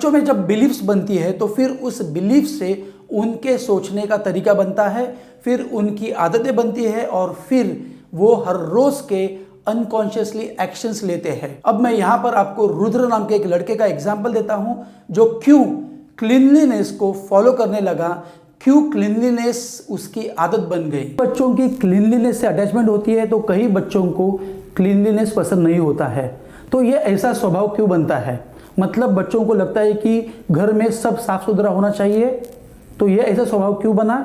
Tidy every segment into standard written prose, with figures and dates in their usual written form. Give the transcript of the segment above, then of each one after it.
बच्चों में जब बिलीफ्स बनती है तो फिर उस बिलीफ से उनके सोचने का तरीका बनता है, फिर उनकी आदतें बनती है और फिर वो हर रोज के अनकॉन्शियसली एक्शंस लेते हैं। अब मैं यहाँ पर आपको रुद्र नाम के एक लड़के का एग्जाम्पल देता हूँ जो क्यों क्लीनलीनेस को फॉलो करने लगा, क्यों क्लीनलीनेस उसकी आदत बन गई। बच्चों की क्लीनलीनेस से अटैचमेंट होती है तो कई बच्चों को क्लीनलीनेस पसंद नहीं होता है। तो ये ऐसा स्वभाव क्यों बनता है? मतलब बच्चों को लगता है कि घर में सब साफ सुथरा होना चाहिए, तो ये ऐसा स्वभाव क्यों बना?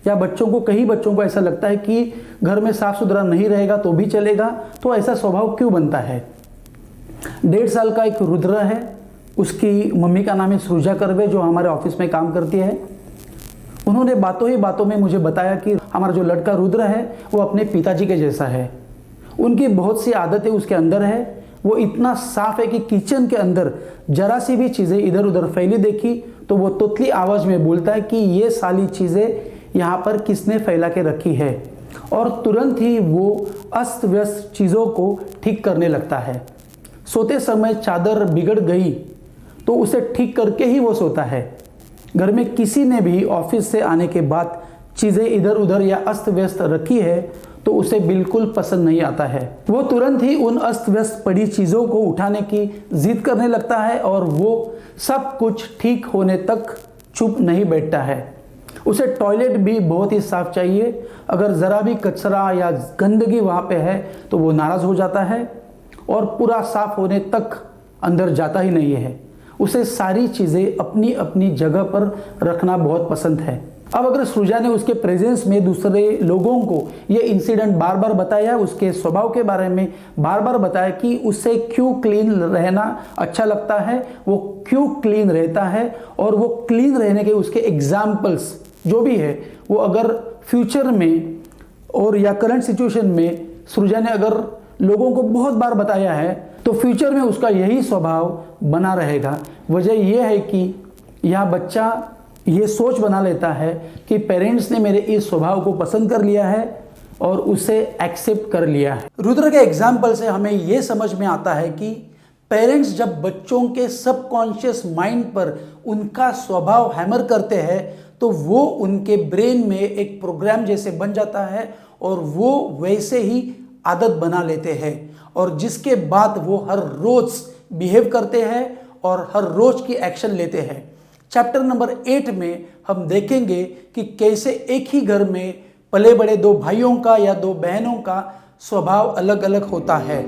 या कई बच्चों को ऐसा लगता है कि घर में साफ सुथरा नहीं रहेगा तो भी चलेगा, तो ऐसा स्वभाव क्यों बनता है? 1.5 साल का एक रुद्र है, उसकी मम्मी का नाम है सृजा कर्वे जो हमारे ऑफिस में काम करती है। उन्होंने बातों ही बातों में मुझे बताया कि हमारा जो लड़का रुद्र है वो अपने पिताजी के जैसा है। उनकी बहुत सी आदतें उसके अंदर है। वो इतना साफ है कि किचन के अंदर जरा सी भी चीज़ें इधर उधर फैली देखी तो वो तोतली आवाज़ में बोलता है कि ये सारी चीज़ें यहाँ पर किसने फैला के रखी है, और तुरंत ही वो अस्त व्यस्त चीज़ों को ठीक करने लगता है। सोते समय चादर बिगड़ गई तो उसे ठीक करके ही वो सोता है। घर में किसी ने भी ऑफिस से आने के बाद चीज़ें इधर उधर या अस्त व्यस्त रखी है तो उसे बिल्कुल पसंद नहीं आता है। वो तुरंत ही उन अस्त व्यस्त पड़ी चीज़ों को उठाने की जिद करने लगता है और वो सब कुछ ठीक होने तक चुप नहीं बैठता है। उसे टॉयलेट भी बहुत ही साफ चाहिए। अगर ज़रा भी कचरा या गंदगी वहाँ पे है तो वो नाराज़ हो जाता है और पूरा साफ होने तक अंदर जाता ही नहीं है। उसे सारी चीज़ें अपनी अपनी जगह पर रखना बहुत पसंद है। अब अगर सृजा ने उसके प्रेजेंस में दूसरे लोगों को ये इंसिडेंट बार बार बताया, उसके स्वभाव के बारे में बार बार बताया कि उसे क्यों क्लीन रहना अच्छा लगता है, वो क्यों क्लीन रहता है, और वो क्लीन रहने के उसके एग्जाम्पल्स जो भी है, वो अगर फ्यूचर में और या करंट सिचुएशन में सृजा ने अगर लोगों को बहुत बार बताया है तो फ्यूचर में उसका यही स्वभाव बना रहेगा। वजह यह है कि यह बच्चा ये सोच बना लेता है कि पेरेंट्स ने मेरे इस स्वभाव को पसंद कर लिया है और उसे एक्सेप्ट कर लिया है। रुद्र के एग्जाम्पल से हमें ये समझ में आता है कि पेरेंट्स जब बच्चों के सबकॉन्शियस माइंड पर उनका स्वभाव हैमर करते हैं तो वो उनके ब्रेन में एक प्रोग्राम जैसे बन जाता है और वो वैसे ही आदत बना लेते हैं, और जिसके बाद वो हर रोज बिहेव करते हैं और हर रोज की एक्शन लेते हैं। चैप्टर नंबर 8 में हम देखेंगे कि कैसे एक ही घर में पले बड़े 2 भाइयों का या 2 बहनों का स्वभाव अलग अलग होता है।